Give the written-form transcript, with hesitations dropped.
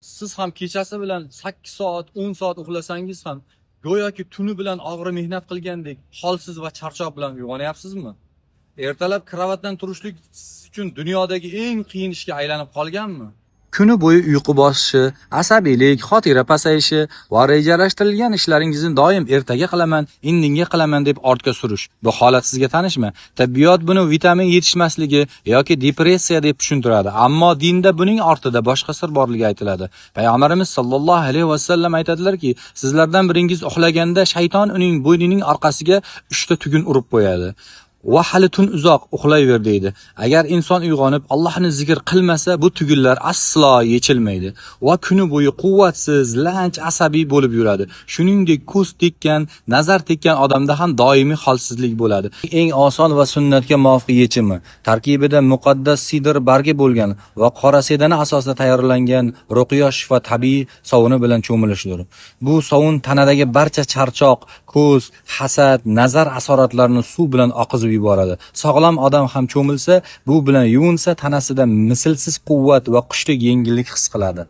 Siz ham kechasi bilan 8 soat, 10 soat uxlasangiz ham go'yoki tuni bilan og'ir mehnat qilgandek holsiz va charchoq bilan uyg'onyapsizmi? Ertalab kravatdan turishlik siz uchun dunyodagi eng qiyin ishga aylanib qolganmi? Kuni bo'yi uyqu bosishi, asabiylik, xotira pasayishi va rejalashtirilgan ishlaringizni doim ertaga qilaman, indinga qilaman deb ortga surish. Bu holat sizga tanishmi? Tabiat buni vitamin yetishmasligi yoki depressiya deb tushuntiradi, ammo dinda buning ortida boshqa sir borligi aytiladi. Payg'ambarimiz sollallohu alayhi vasallam aytadilarki, sizlardan biringiz uxlaganda shayton uning bo'ynining orqasiga 3 ta tugun urib qo'yadi. Va hali tun uzoq uxlayver deydi. Agar inson uyg'onib Allohni zikr qilmasa, bu tugunlar aslo yechilmaydi va kuni bo'yi quvvatsiz, lanch, asabiy bo'lib yuradi. Shuningdek, ko'z tekkan, nazar tekkan odamda ham doimiy holsizlik bo'ladi. Eng oson va sunnatga muvofiq yechimi tarkibida muqaddas sidr bargi bo'lgan va qora sedana asosida tayyorlangan ruqyo shifo tabiiy sovuni bilan cho'milishdir. Bu sovun tanadagi barcha charchoq, ko'z, hasad, nazar asoratlarini suv bilan oqizib yuboradi. Sog'lom odam ham cho'milsa, bu bilan yuvinsa tanasida mislsiz quvvat va qushdek yengillik his qiladi.